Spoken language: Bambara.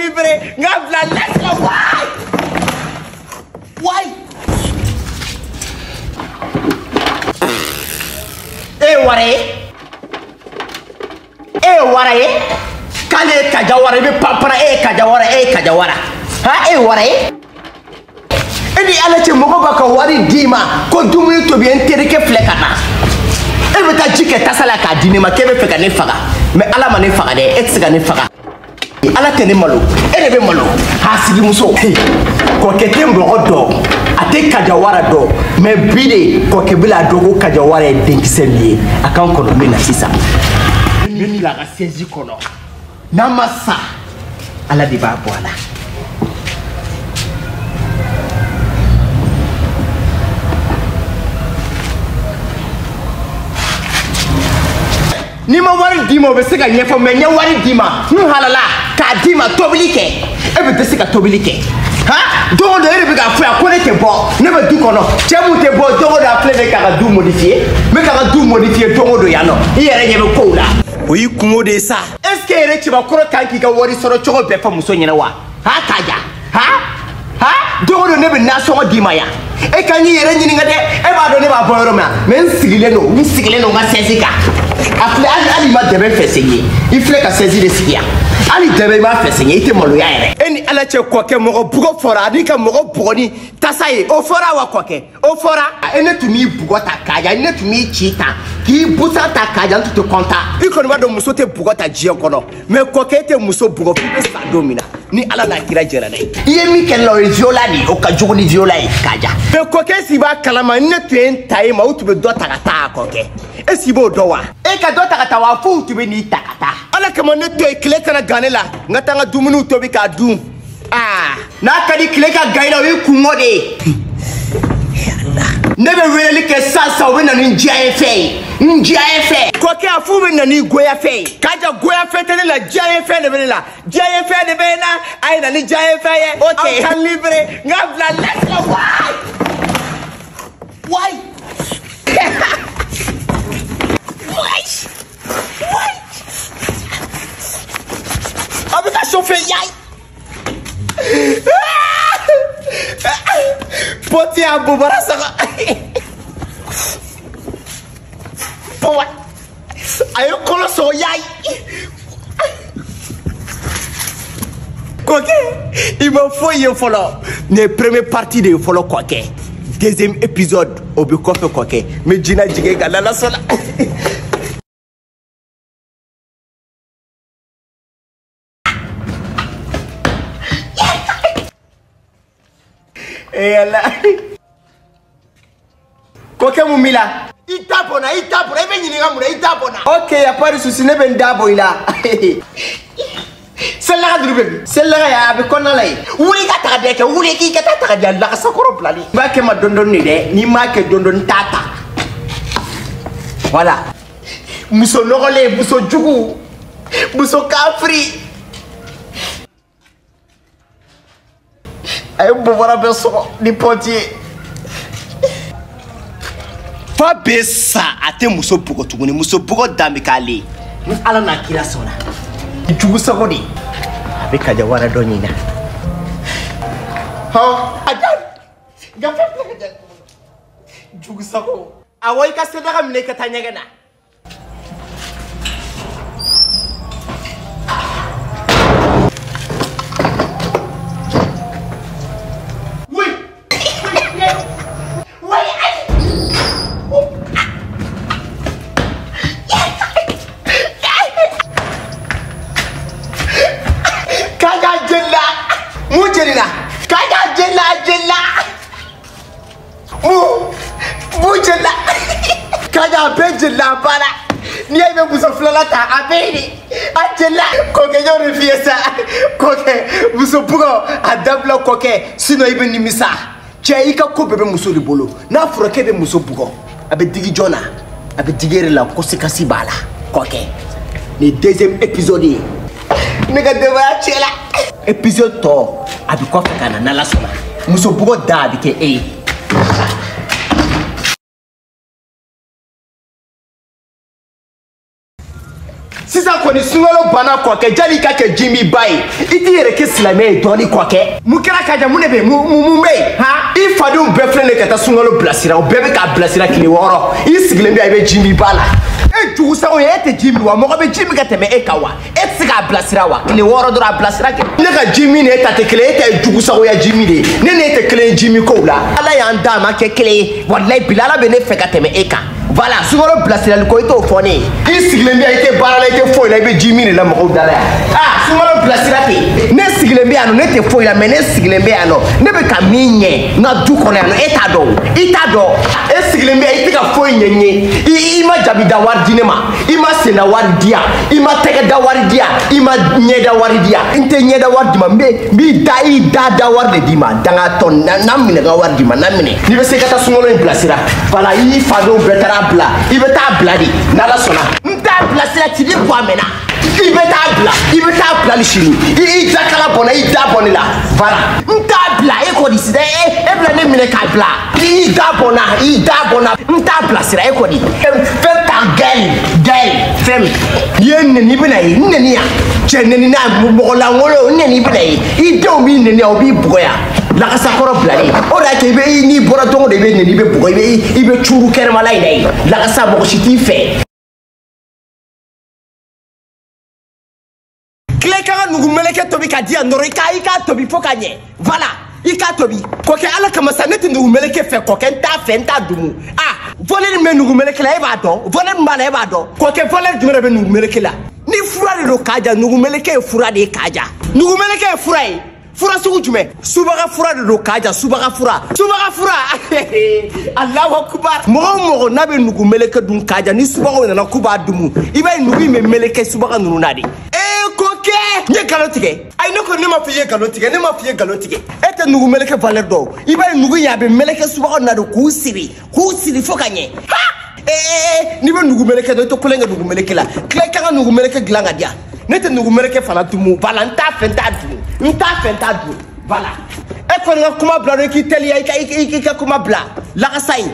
livré. Why? Waraye. Kale kajawara be papara kajawara. Ha waraye. Edi ala che mogo baka wari dima ko dumuni to bien tereke flekana. E beta jike tasala ka dinima kebe feka ne faga. Mais ala ma ne faga de ex ga ne faga. Ala tene malo. E be malo. Ha sigi muso. Ko kete mbogo do. Ate kajawara do. Mais bide ko kebila do ko kajawara e denkiselier. Akan ko do na sisa. Ni la ga sezi kono. Namasa. Ala di ba boala. Ni ma wari dima be se ka nyefo me nya wari dima nu halala ka dima tobilike e be se ka tobilike ha do ere be ka fu akone te bo ne be du kono chemu te bo do da play ka du modifier me ka du modifier do ya no iyere nye be ko la oyi kumo de sa est ce que ere chiba koro kanki ka wari soro chogo be fa muso nyina wa ha kaja ha do ne be na so dima ya e kan yere nyini ngade e ba do ne ba boyoro ma men sigile no nga sezika afle ali ma debe fesenye ifle ka sezi de sikia ali debe ma fesenye ite molo ya ere eni ala che koke mogo bugo fora ni ka mogo bugoni tasaye o fora wa koke o fora ene tumi bugo takaja ene tumi chita ki busa takaja ntuto konta iko ni wado muso te bugo ta jie kono me koke te muso bugo fi sa domina ni ala na kira jera dai iye mi ken lo viola ni o ka jugo ni viola e kaja me koke si ba kalama ne tuen tai ma utube do takata koke e si bo do wa e ka do takata wa fu utube ni takata ala kama ne to e kleta na ganela ngata nga dumunu utobi ka dum na kadi kleka gaira wi kumode nebe really ke sasa we na njia efe koke afu we na ni goya fe kaja goya fe tele la njia efe ne bela njia efe ne bena ai na ni njia efe ye okay han libre ngabla let's go why abika chauffer yai poti abu barasa poa ayo koloso yai koke il me faut y follow ne première partie de follow koke deuxième épisode obi koke me jina jige galala sola koke mumila itapona ebe nyinga mura itapona okay ya pari susine ben dabo ila sella gadrube sella ya be konalay wuli ka ta deke wuli ki ka ta ga la sakoro plali ba ke ma dondon ni de ni ma ke dondon tata voilà muso nogole muso jugu muso kafri ayo bobara beso ni pontier fa besa ate muso bugo tuguni muso bugo damikale ni ala na kila sona jugu sagodi be kaja wara donina ha ajan gafa jugu sago awoy ka sedaka mine ka tanyagana la bala ni ay be buso flala ta abeni atela koke yo refiesa koke buso bugo adablo koke sino ibe ni misa che ika ko bebe muso libolo na froke be muso bugo abe digi jona abe digere la kosikasi bala koke ni deuxième épisode ni ga deba chela épisode to abi ko fakana na la sona muso bugo da bi ke sisan kɔni sunkalo bana kɔkɛ jali ka kɛ Jimmy ba ye i t'i yɛrɛ kɛ silamɛ ye dɔɔni kɔkɛ mun kɛra ka ja mun de bɛ mun bɛ yen i fadenw bɛɛ filɛ nin ka taa sunkalo bilasira o bɛɛ bɛ k'a bilasira tile 6 i sigilen bɛ i bɛ Jimmy ba la e jugusago ye e tɛ Jimmy wa mɔgɔ bɛ Jimmy ka tɛmɛ e kan wa e tɛ se k'a bilasira wa tile 6 dɔrɔn a bilasira kɛ ne ka Jimmy ni e ta tɛ kelen e ta ye jugusagoya Jimmy de ye ne ni e tɛ kelen ye Jimmy kow la ala y'an d'a ma kɛ kelen ye walayi bila ala bɛ ne fɛ ka tɛmɛ e kan voilà sunkalo bilasirali ko i t'o fɔ ne ye i sigilen bɛ yan i tɛ baara la i tɛ foyi la i bɛ Jimmy de la mɔgɔw da la yan sunkalo bilasira ten ne sigilen bɛ yan nɔ ne tɛ foyi la mais ne sigilen bɛ yan nɔ ne bɛ ka min ɲɛ n ka du kɔnɔ yan nɔ e t'a dɔn i t'a dɔn e sigilen bɛ yan i tɛ ka foyi ɲɛɲini i ma jabi da wari di ne ma i ma sen da wari di yan i ma tɛgɛ da wari di yan i ma ɲɛ da wari di yan n tɛ ɲɛ da wari di ma n b'i da wari de d'i ma dangatɔ na minɛ ka wari di ma na minɛ n'i bɛ se ka taa sunkalo in bilasira voilà i fadenw bɛɛ taara bila i bɛ taa bila de n'ala sɔnna n t'a bilasira ci di bɔ a mɛnna i bɛ taa bila sini i da kala bɔnna i da bɔ ne la voilà n t'a bila e kɔni sisan e bila ne minɛ k'a bila i da bɔnna n t'a bilasira e kɔni fɛn ta gɛl fɛn min n'i ye nɛni i bɛna ye n nɛni yan cɛ nɛni n'a mɔgɔ lankolon n nɛni i bɛna ye i denw b'i nɛni yan o b'i bugɔ yan lakasakɔrɔ bilalen o de y'a kɛ n'i bɔra don o don i bɛ nɛni i bɛ bugɔ i bɛ curu kɛnɛmala in na ye lakasa mɔgɔ si t'i fɛ tile ka ka nugu meleke tobi ka di yan nɔrɔ i k'a tobi fo ka ɲɛ voilà i k'a tobi kɔkɛ ala kama sa ne tɛ nugu meleke fɛ kɔkɛ n t'a dumu volet min bɛ nugu meleke la e b'a dɔn volet min b'a la e b'a dɔn kɔkɛ volet jumɛn de bɛ nugu meleke la ni fura de don k'a ja nugu meleke ye fura de ye k'a ja nugu meleke ye fura ye fura sugu jumɛn subaga fura de don k'a ja subaga fura Allahu akbar mɔgɔ o mɔgɔ n'a bɛ nugu meleke dun k'a ja ni subagaw nana k'u b'a dumu i b'a ye nugu in bɛ meleke subaga ninnu na de kokɛ n ye galon tigɛ ayi ne ko ne ma fɔ i ye galon tigɛ e tɛ nugu meleke valeur dɔn i b'a ye nugu in a bɛ meleke subagaw na de k'u siri fo ka ɲɛ n'i bɛ nugu meleke dɔn i tɛ kulonkɛ nugu meleke la tile ka nugu meleke dilan ka di yan ne tɛ nugu meleke fana dumu voilà n t'a fɛ n t'a dun voilà e kɔni ka kuma bila dɔrɔn i k'i teliya i ka kuma bila lakasa in